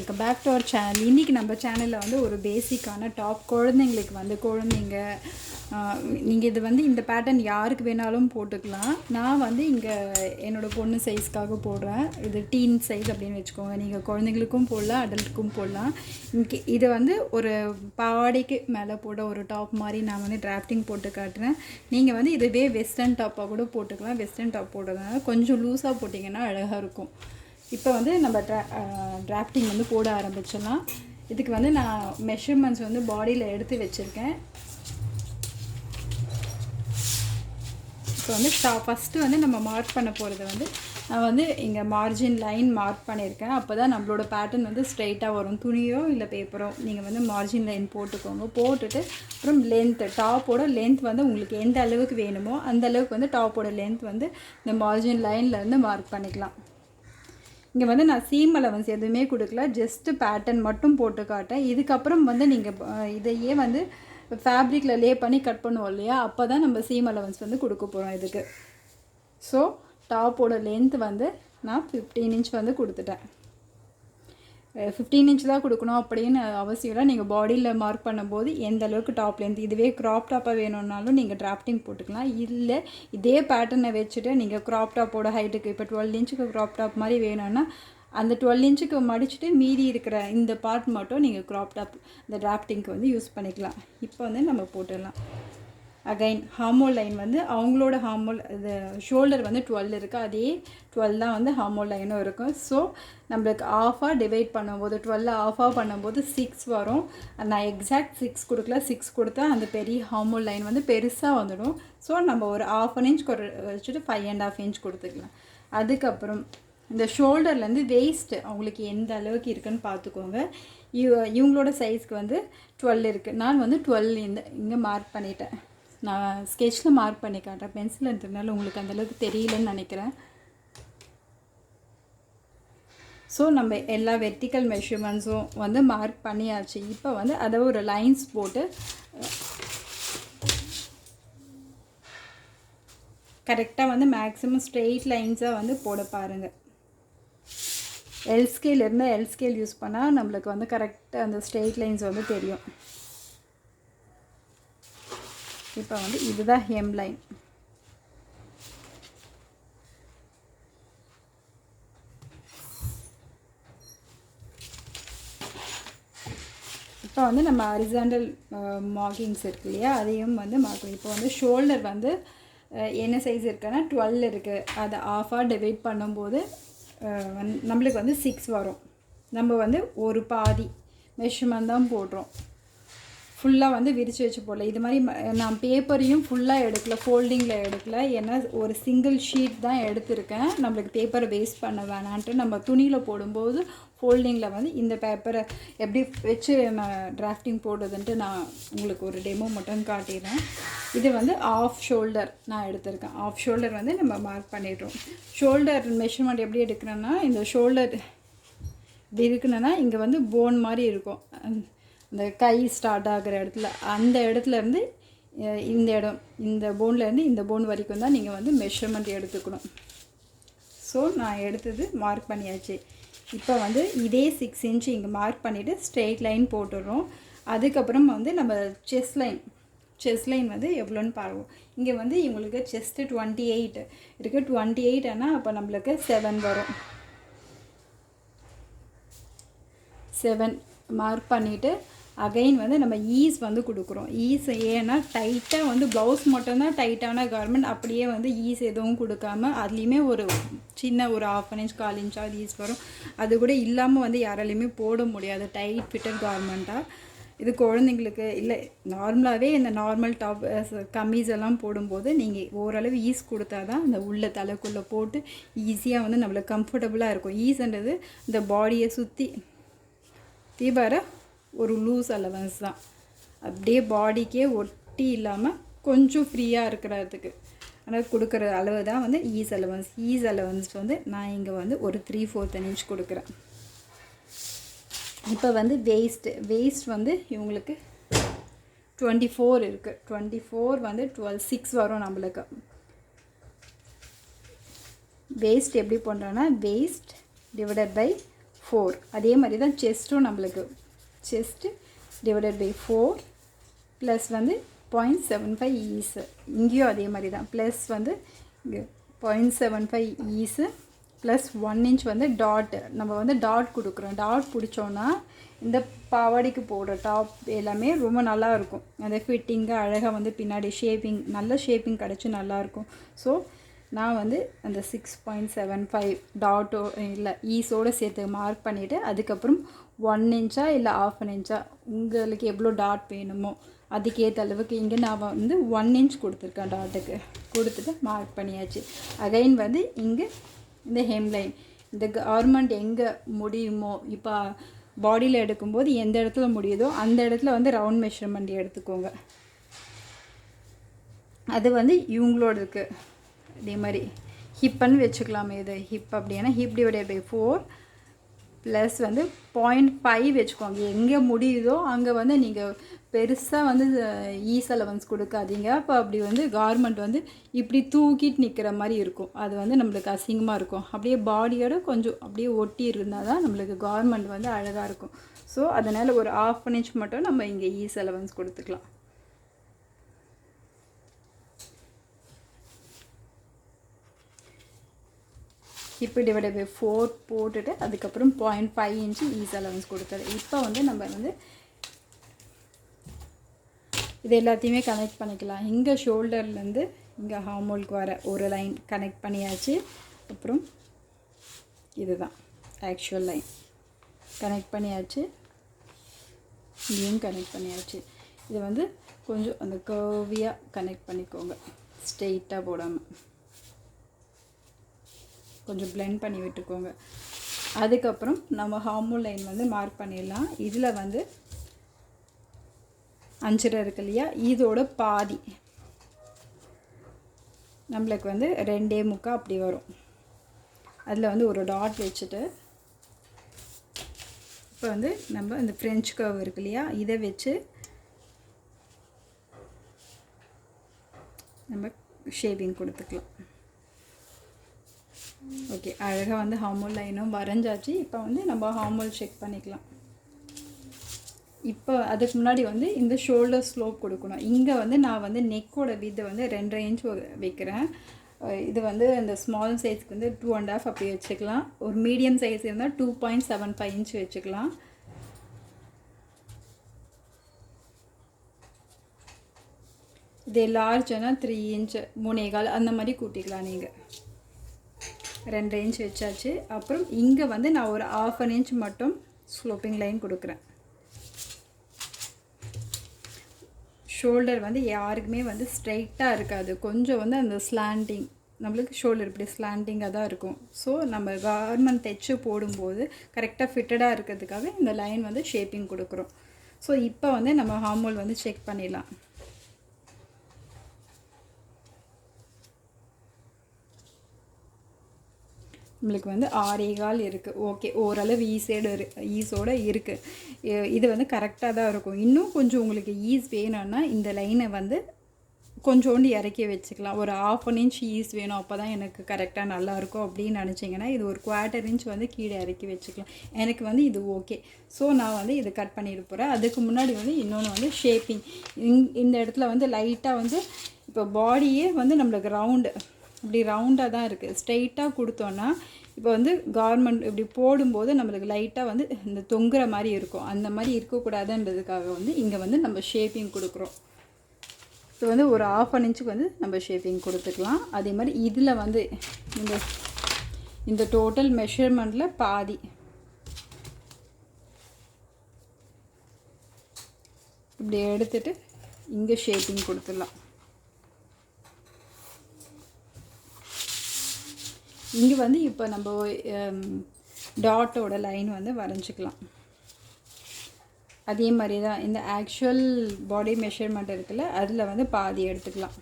Welcome back to our channel. இன்றைக்கி நம்ம சேனலில் வந்து ஒரு பேசிக்கான டாப் குழந்தைங்களுக்கு வந்து குழந்தைங்க நீங்கள் இது வந்து இந்த பேட்டர்ன் யாருக்கு வேணாலும் போட்டுக்கலாம். நான் வந்து இங்கே என்னோடய பொண்ணு சைஸ்க்காக போடுறேன். இது டீன் சைஸ் அப்படின்னு வச்சுக்கோங்க. நீங்கள் குழந்தைங்களுக்கும் போடலாம், அடல்ட்டுக்கும் போடலாம். இது வந்து ஒரு பாவாடைக்கு மேலே போட ஒரு டாப் மாதிரி நான் வந்து டிராஃப்டிங் போட்டு காட்டுறேன். நீங்கள் வந்து இதுவே வெஸ்டர்ன் டாப்பாக கூட போட்டுக்கலாம். வெஸ்டர்ன் டாப் போடுறதுனால கொஞ்சம் லூஸாக போட்டிங்கன்னா அழகாக இருக்கும். இப்போ வந்து நம்ம டிராஃப்டிங் வந்து போட ஆரம்பிச்சிடலாம். இதுக்கு வந்து நான் மெஷர்மெண்ட்ஸ் வந்து பாடியில் எடுத்து வச்சுருக்கேன். இப்போ வந்து ஃபஸ்ட்டு வந்து நம்ம மார்க் பண்ண போகிறது வந்து நான் வந்து இங்கே மார்ஜின் லைன் மார்க் பண்ணியிருக்கேன். அப்போ தான் நம்மளோட பேட்டர்ன் வந்து ஸ்ட்ரைட்டாக வரும். துணியோ இல்லை பேப்பரோ நீங்கள் வந்து மார்ஜின் லைன் போட்டுக்கோங்க. போட்டுட்டு அப்புறம் லென்த்து, டாப்போட லென்த் வந்து உங்களுக்கு எந்த அளவுக்கு வேணுமோ அந்த அளவுக்கு வந்து டாப்போட லென்த் வந்து இந்த மார்ஜின் லைன்லேருந்து மார்க் பண்ணிக்கலாம். இங்கே வந்து நான் சீம் அலவன்ஸ் எதுவுமே கொடுக்கல, ஜஸ்ட்டு பேட்டர்ன் மட்டும் போட்டு காட்டேன். இதுக்கப்புறம் வந்து நீங்கள் இதையே வந்து ஃபேப்ரிக்கில் லே பண்ணி கட் பண்ணுவோம் இல்லையா, அப்போ தான் நம்ம சீம் அலவன்ஸ் வந்து கொடுக்க போகிறோம் இதுக்கு. ஸோ டாப்போட லென்த் வந்து நான் 15 இன்ச் வந்து கொடுத்துட்டேன். 15 இன்ச் தான் கொடுக்கணும் அப்படின்னு அவசியம் இல்லை. நீங்கள் பாடியில் மார்க் பண்ணும்போது எந்த அளவுக்கு டாப் லென்த், இதுவே க்ராப் டாப்பாக வேணும்னாலும் நீங்கள் டிராஃப்டிங் போட்டுக்கலாம். இல்லை இதே பேட்டர்னை வச்சுட்டு நீங்கள் க்ராப் டாப்போட ஹைட்டுக்கு இப்போ 12 இன்ச்சுக்கு க்ராப் டாப் மாதிரி வேணும்னா அந்த 12 இன்ச்சுக்கு மடிச்சுட்டு மீதி இருக்கிற இந்த பார்ட் மட்டும் நீங்கள் க்ராப் டாப் இந்த டிராஃப்டிங்க்கு வந்து யூஸ் பண்ணிக்கலாம். இப்போ வந்து நம்ம போட்டுடலாம். அகைன் ஹார்மோல் லைன் வந்து அவங்களோட ஹார்மோல் இது ஷோல்டர் வந்து 12 இருக்குது, அதே 12 தான் வந்து ஹார்மோல் லைனும் இருக்கும். ஸோ நம்மளுக்கு ஆஃபாக டிவைட் பண்ணும்போது 12 ஆஃபாக பண்ணும்போது 6 வரும். நான் எக்ஸாக்ட் 6 கொடுக்கல, 6 கொடுத்தா அந்த பெரிய ஹார்மோல் லைன் வந்து பெருசாக வந்துடும். ஸோ நம்ம ஒரு 1/2 இன்ச் வச்சுட்டு 5.5 இன்ச் கொடுத்துக்கலாம். அதுக்கப்புறம் இந்த ஷோல்டர்லேருந்து வேஸ்ட்டு அவங்களுக்கு எந்த அளவுக்கு இருக்குன்னு பார்த்துக்கோங்க. இவங்களோட சைஸ்க்கு வந்து 12 இருக்குது. நான் வந்து 12 இங்கே மார்க் பண்ணிட்டேன். நான் ஸ்கெட்சில் மார்க் பண்ணி காட்டுறேன். பென்சில் இருக்கிறதுனால உங்களுக்கு அந்தளவுக்கு தெரியலன்னு நினைக்கிறேன். ஸோ நம்ம எல்லா வெர்டிக்கல் மெஷர்மெண்ட்ஸும் வந்து மார்க் பண்ணியாச்சு. இப்போ வந்து அதை ஒரு லைன்ஸ் போட்டு கரெக்டாக வந்து மேக்ஸிமம் ஸ்ட்ரெயிட் லைன்ஸாக வந்து போட பாருங்கள். எல் ஸ்கேல் இருந்தால் எல் ஸ்கேல் யூஸ் பண்ணால் நம்மளுக்கு வந்து கரெக்டாக அந்த ஸ்ட்ரெயிட் லைன்ஸ் வந்து தெரியும். இப்போ வந்து இதுதான் ஹெம் லைன். இப்போ வந்து நம்ம ஹரிசாண்டல் மார்க்கிங்ஸ் இருக்கு இல்லையா, அதையும் வந்து மார்க். இப்போ வந்து ஷோல்டர் வந்து என்ன சைஸ் இருக்குன்னா 12 இருக்குது. அதை ஆஃபாக டிவைட் பண்ணும்போது நம்மளுக்கு வந்து 6 வரும். நம்ம வந்து ஒரு பாதி மெஷர்மெண்ட் தான் போடுறோம். ஃபுல்லாக வந்து விரித்து வச்சு போடல. இது மாதிரி நான் பேப்பரையும் ஃபுல்லாக எடுக்கல, ஃபோல்டிங்கில் எடுக்கல. ஏன்னா ஒரு சிங்கிள் ஷீட் தான் எடுத்திருக்கேன். நம்மளுக்கு பேப்பரை வேஸ்ட் பண்ண வேணான்ட்டு நம்ம துணியில் போடும்போது ஃபோல்டிங்கில் வந்து இந்த பேப்பரை எப்படி வச்சு நான் டிராஃப்டிங் போடுறதுன்ட்டு நான் உங்களுக்கு ஒரு டெமோ மட்டும் காட்டிடுறேன். இது வந்து ஆஃப் ஷோல்டர் நான் எடுத்திருக்கேன். ஆஃப் ஷோல்டர் வந்து நம்ம மார்க் பண்ணிடுறோம். ஷோல்டர் மெஷர்மெண்ட் எப்படி எடுக்கிறேன்னா, இந்த ஷோல்டர் இப்படி இருக்குன்னா இங்கே வந்து போன் மாதிரி இருக்கும். இந்த கை ஸ்டார்ட் ஆகிற இடத்துல அந்த இடத்துலேருந்து இந்த இடம், இந்த போன்லேருந்து இந்த போன் வரைக்கும் தான் நீங்கள் வந்து மெஷர்மெண்ட் எடுத்துக்கணும். ஸோ நான் எடுத்தது மார்க் பண்ணியாச்சு. இப்போ வந்து இதே 6 இன்ச்சு இங்கே மார்க் பண்ணிவிட்டு ஸ்ட்ரெயிட் லைன் போட்டுடுறோம். அதுக்கப்புறம் வந்து நம்ம செஸ்ட் லைன் வந்து எவ்வளோன்னு பாருவோம். இங்கே வந்து இவங்களுக்கு செஸ்ட்டு 28 இருக்குது. 28 ஆனால் அப்போ நம்மளுக்கு 7 வரும். 7 மார்க் பண்ணிவிட்டு அகைன் வந்து நம்ம ஈஸ் வந்து கொடுக்குறோம். ஈஸ் ஏன்னா டைட்டாக வந்து ப்ளவுஸ் மட்டும்தான் டைட்டான கார்மெண்ட், அப்படியே வந்து ஈஸ் எதுவும் கொடுக்காம அதுலேயுமே ஒரு சின்ன ஒரு 1/2 இன்ச் 1/4 இன்ச்சாவது ஈஸ் வரும். அது கூட இல்லாமல் வந்து யாராலையுமே போட முடியாது டைட் ஃபிட்டட் கார்மெண்ட்டாக. இது குழந்தைங்களுக்கு இல்லை, நார்மலாகவே இந்த நார்மல் டாப் கம்மீஸ் எல்லாம் போடும்போது நீங்கள் ஓரளவு ஈஸ் கொடுத்தா தான் அந்த உள்ள தலைக்குள்ளே போட்டு ஈஸியாக வந்து நம்மளுக்கு கம்ஃபர்டபுளாக இருக்கும். ஈஸ்ன்றது இந்த பாடியை சுற்றி தீபார ஒரு லூஸ் அலவன்ஸ் தான். அப்படியே பாடிக்கே ஒட்டி இல்லாமல் கொஞ்சம் ஃப்ரீயாக இருக்கிறதுக்கு ஆனால் கொடுக்குற அளவு தான் வந்து ஈஸ் அலவன்ஸ். ஈஸ் அலவன்ஸ் வந்து நான் இங்கே வந்து ஒரு 3/4 இன்ச் கொடுக்குறேன். இப்போ வந்து வேஸ்ட் வந்து இவங்களுக்கு 24 இருக்குது. 24 வந்து 6 வரும் நம்மளுக்கு. வேஸ்ட் எப்படி பண்ணுறோன்னா வேஸ்ட் டிவைடட் பை 4. அதே மாதிரி தான் செஸ்ட்டும் நம்மளுக்கு செஸ்ட்டு டிவைடட் பை 4 ப்ளஸ் வந்து 0.75 ஈஸு. இங்கேயும் அதே மாதிரி தான் ப்ளஸ் வந்து இங்கே 0.75 ஈஸு ப்ளஸ் 1 இன்ச் வந்து டாட்டு. நம்ம வந்து டாட் கொடுக்குறோம். டாட் பிடிச்சோன்னா இந்த பாவாடைக்கு போடுற டாப் எல்லாமே ரொம்ப நல்லாயிருக்கும். அந்த ஃபிட்டிங்காக அழகாக வந்து பின்னாடி ஷேப்பிங் நல்ல ஷேப்பிங் கிடச்சி நல்லாயிருக்கும். ஸோ நான் வந்து அந்த 6.75 டாட்டோ இல்லை ஈஸோடு சேர்த்து மார்க் பண்ணிவிட்டு அதுக்கப்புறம் 1 இன்ச்சா இல்லை 1/2 இன்ச்சா உங்களுக்கு எவ்வளோ டாட் வேணுமோ அதுக்கேற்ற அளவுக்கு இங்கே நான் வந்து 1 இன்ச் கொடுத்துருக்கேன் டாட்டுக்கு. கொடுத்துட்டு மார்க் பண்ணியாச்சு. அகைன் வந்து இங்கே இந்த ஹெம்லைன் இந்த கார்மெண்ட் எங்கே முடியுமோ இப்போ பாடியில் எடுக்கும்போது எந்த இடத்துல முடியுதோ அந்த இடத்துல வந்து ரவுண்ட் மெஷர்மெண்ட் எடுத்துக்கோங்க. அது வந்து இவங்களோட இருக்குது. அதே மாதிரி ஹிப்புன்னு வச்சுக்கலாமே. இது ஹிப் அப்படின்னா ஹிப் டிவைடட் பை 4 ப்ளஸ் வந்து 0.5 வச்சுக்கோங்க. எங்கே முடியுதோ அங்கே வந்து நீங்கள் பெருசாக வந்து ஈஸ் அலவன்ஸ் கொடுக்காதீங்க. அப்போ அப்படி வந்து கார்மெண்ட் வந்து இப்படி தூக்கிட்டு நிற்கிற மாதிரி இருக்கும். அது வந்து நம்மளுக்கு அசிங்கமாக இருக்கும். அப்படியே பாடியோட கொஞ்சம் அப்படியே ஒட்டி இருந்தால் தான் நம்மளுக்கு கார்மெண்ட் வந்து அழகாக இருக்கும். ஸோ அதனால் ஒரு 1/2 இன்ச் மட்டும் நம்ம இங்கே ஈஸ் அலவன்ஸ் கொடுத்துக்கலாம். இப்போ டிவைடட் பை 4 போட்டுட்டு அதுக்கப்புறம் 0.5 இன்ச்சு ஈஸ் அலவன்ஸ் கொடுத்தது. இப்போ வந்து நம்ம வந்து இது எல்லாத்தையுமே கனெக்ட் பண்ணிக்கலாம். இங்கே ஷோல்டர்லேருந்து இங்கே ஹார்மோலுக்கு வர ஒரு லைன் கனெக்ட் பண்ணியாச்சு. அப்புறம் இதுதான் ஆக்சுவல் லைன் கனெக்ட் பண்ணியாச்சு. இதையும் கனெக்ட் பண்ணியாச்சு. இது வந்து கொஞ்சம் அந்த கர்வியாக கனெக்ட் பண்ணிக்கோங்க, ஸ்ட்ரெயிட்டாக போடாமல் கொஞ்சம் பிளெண்ட் பண்ணி விட்டுக்கோங்க. அதுக்கப்புறம் நம்ம ஹார்மோல் லைன் வந்து மார்க் பண்ணிடலாம். இதில் வந்து 5.5 இருக்கு இல்லையா, இதோட பாதி நம்மளுக்கு வந்து 2.25 அப்படி வரும். அதில் வந்து ஒரு டாட் வச்சுட்டு இப்போ வந்து நம்ம இந்த ஃப்ரெஞ்ச் கர்வ் இருக்கு இல்லையா, இதை வச்சு நம்ம ஷேப்பிங் கொடுத்துக்கலாம். ஓகே, அழகாக வந்து ஹார்மோல் லைனும் வரைஞ்சாச்சு. இப்போ வந்து நம்ம ஹார்மோல் செக் பண்ணிக்கலாம். இப்போ அதுக்கு முன்னாடி வந்து இந்த ஷோல்டர் ஸ்லோப் கொடுக்கணும். இங்கே வந்து நான் வந்து நெக்கோட வித்தை வந்து 2.5 இன்ச் வைக்கிறேன். இது வந்து இந்த ஸ்மால் சைஸ்க்கு வந்து 2.5 அப்படி வச்சுக்கலாம். ஒரு மீடியம் சைஸ் இருந்தால் 2.75 இன்ச் வச்சுக்கலாம். இது லார்ஜ்னா 3 இன்ச் 3.25 அந்த மாதிரி கூட்டிக்கலாம். நீங்கள் 2 இன்ச் வச்சாச்சு. அப்புறம் இங்கே வந்து நான் ஒரு 1/2 இன்ச் மட்டும் ஸ்லோப்பிங் லைன் கொடுக்குறேன். ஷோல்டர் வந்து யாருக்குமே வந்து ஸ்ட்ரைட்டாக இருக்காது, கொஞ்சம் வந்து அந்த ஸ்லாண்டிங், நம்மளுக்கு ஷோல்டர் இப்படி ஸ்லாண்டிங்காக தான் இருக்கும். ஸோ நம்ம கார்மெண்ட் தைச்சு போடும்போது கரெக்டாக ஃபிட்டடாக இருக்கிறதுக்காக இந்த லைன் வந்து ஷேப்பிங் கொடுக்குறோம். ஸோ இப்போ வந்து நம்ம ஹார்மோல் வந்து செக் பண்ணிடலாம். நம்மளுக்கு வந்து 6.25 இருக்குது. ஓகே, ஓரளவு ஈஸோடு இருக்குது. இது வந்து கரெக்டாக தான் இருக்கும். இன்னும் கொஞ்சம் உங்களுக்கு ஈஸ் வேணும்னா இந்த லைனை வந்து கொஞ்சோண்டு இறக்கி வச்சுக்கலாம். ஒரு 1/2 இன்ச் ஈஸ் வேணும், அப்போ தான் எனக்கு கரெக்டாக நல்லாயிருக்கும் அப்படின்னு நினச்சிங்கன்னா இது ஒரு 1/4 இன்ச் வந்து கீழே இறக்கி வச்சுக்கலாம். எனக்கு வந்து இது ஓகே. ஸோ நான் வந்து இது கட் பண்ணிட்டு போகிறேன். அதுக்கு முன்னாடி வந்து இன்னொன்று வந்து ஷேப்பிங். இந்த இடத்துல வந்து லைட்டாக வந்து இப்போ பாடியே வந்து நம்மளுக்கு ரவுண்டு இப்படி ரவுண்டாக தான் இருக்குது. ஸ்ட்ரெயிட்டாக கொடுத்தோன்னா இப்போ வந்து கார்மெண்ட் இப்படி போடும்போது நம்மளுக்கு லைட்டாக வந்து இந்த தொங்குற மாதிரி இருக்கும். அந்த மாதிரி இருக்கக்கூடாதுன்றதுக்காக வந்து இங்கே வந்து நம்ம ஷேப்பிங் கொடுக்குறோம். இப்போ வந்து ஒரு 1/2 இன்ச்சுக்கு வந்து நம்ம ஷேப்பிங் கொடுத்துக்கலாம். அதே மாதிரி இதில் வந்து இந்த டோட்டல் மெஷர்மெண்ட்டில் பாதி இப்படி எடுத்துகிட்டு இங்கே ஷேப்பிங் கொடுத்துடலாம். இங்கே வந்து இப்போ நம்ம டாட்டோட லைன் வந்து வரைஞ்சிக்கலாம். அதே மாதிரி தான் இந்த ஆக்சுவல் பாடி மெஷர்மெண்ட் இருக்குல்ல, அதில் வந்து பாதி எடுத்துக்கலாம்.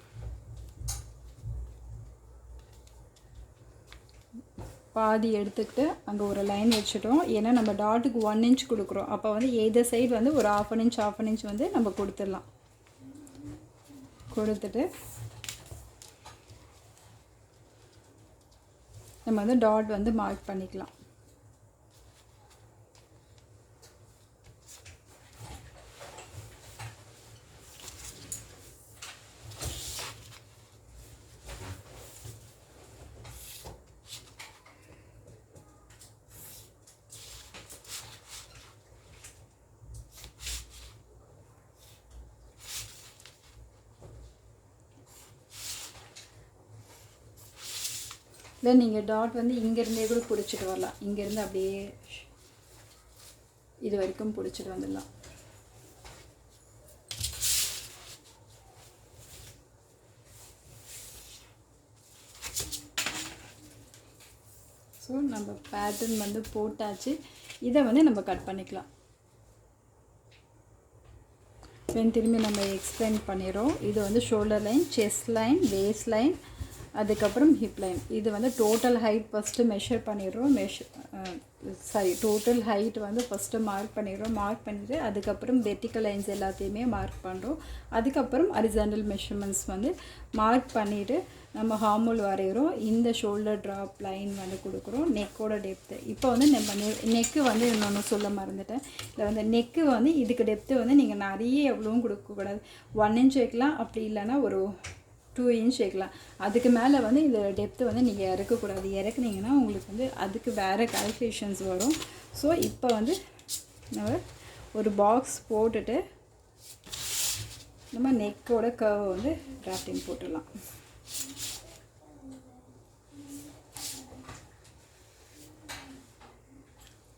பாதி எடுத்துக்கிட்டு அங்கே ஒரு லைன் வச்சுட்டோம். ஏன்னா நம்ம டாட்டுக்கு 1 இன்ச் கொடுக்குறோம். அப்போ வந்து எய்தர் சைடு வந்து ஒரு 1/2 இன்ச் வந்து நம்ம கொடுத்துடலாம். கொடுத்துட்டு நம்ம வந்து டாட் வந்து மார்க் பண்ணிக்கலாம். இல்லை நீங்கள் டாட் வந்து இங்கேருந்தே கூட பிடிச்சிட்டு வரலாம். இங்கேருந்து அப்படியே இது வரைக்கும் பிடிச்சிட்டு வந்துடலாம். ஸோ நம்ம பேட்டர்ன் வந்து போட்டாச்சு. இதை வந்து நம்ம கட் பண்ணிக்கலாம். திரும்பி நம்ம எக்ஸ்பிளைன் பண்ணிடுறோம். இது வந்து shoulder line, chest line, waste line, அதுக்கப்புறம் ஹிப் லைன். இது வந்து டோட்டல் ஹைட் ஃபஸ்ட்டு மெஷர் பண்ணிடுறோம். டோட்டல் ஹைட் வந்து ஃபஸ்ட்டு மார்க் பண்ணிடுறோம். மார்க் பண்ணிவிட்டு அதுக்கப்புறம் வெர்டிக்கல் லைன்ஸ் எல்லாத்தையுமே மார்க் பண்ணுறோம். அதுக்கப்புறம் ஹரிசாண்டல் மெஷர்மெண்ட்ஸ் வந்து மார்க் பண்ணிவிட்டு நம்ம ஹார்மோல் வரைகிறோம். இந்த ஷோல்டர் ட்ராப் லைன் வந்து கொடுக்குறோம். நெக்கோட டெப்த்து இப்போ வந்து நம்ம நெக்கு வந்து இன்னொன்று சொல்ல மறந்துட்டேன். இல்லை வந்து நெக்கு வந்து இதுக்கு டெப்த்து வந்து நீங்கள் நிறைய எவ்வளவும் கொடுக்கக்கூடாது. 1 inch வைக்கலாம், அப்படி இல்லைன்னா ஒரு 2 inch வைக்கலாம். அதுக்கு மேலே வந்து இந்த டெப்த்து வந்து நீங்கள் இறக்கக்கூடாது. இறக்குனீங்கன்னா உங்களுக்கு வந்து அதுக்கு வேறு கால்குலேஷன்ஸ் வரும். ஸோ இப்போ வந்து நம்ம ஒரு பாக்ஸ் போட்டுட்டு நம்ம நெக்கோட கர்வை வந்து டிராஃப்டிங் போட்டுடலாம்.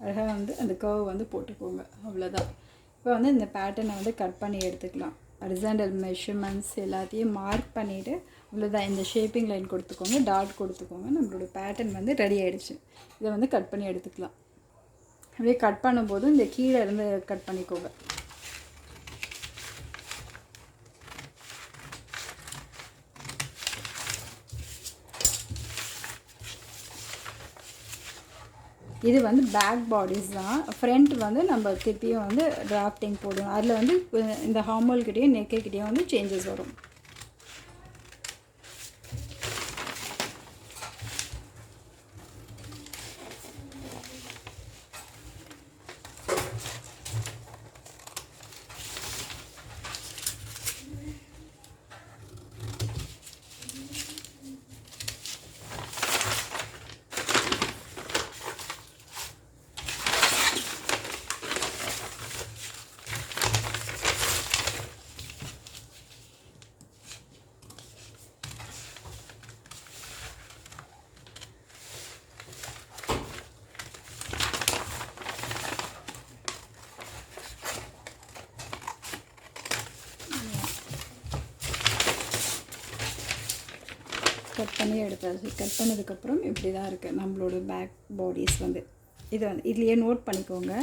அழகாக வந்து அந்த கர்வ் வந்து போட்டுக்கோங்க. அவ்வளோதான். இப்போ வந்து இந்த பேட்டர்னை வந்து கட் பண்ணி எடுத்துக்கலாம். ஹரிசாண்டல் மெஷர்மெண்ட்ஸ் எல்லாத்தையும் மார்க் பண்ணிவிட்டு அவ்வளோதான். இந்த ஷேப்பிங் லைன் கொடுத்துக்கோங்க, டாட் கொடுத்துக்கோங்க. நம்மளோட பேட்டர்ன் வந்து ரெடி ஆகிடுச்சு. இதை வந்து கட் பண்ணி எடுத்துக்கலாம். அப்படியே கட் பண்ணும்போது இந்த கீழே இருந்து கட் பண்ணிக்கோங்க. இது வந்து பேக் பாடிஸ் தான். ஃப்ரண்ட் வந்து நம்ம திருப்பியும் வந்து டிராஃப்டிங் போடுவோம். அதில் வந்து இந்த ஹார்மோல்கிட்டையும் நெக்குக்கிட்டையும் வந்து சேஞ்சஸ் வரும். கட் பண்ணி எடுத்தாச்சு. கட் பண்ணதுக்கப்புறம் இப்படி தான் இருக்குது நம்மளோட பேக் பாடிஸ் வந்து. இதை வந்து இதுலேயே நோட் பண்ணிக்கோங்க.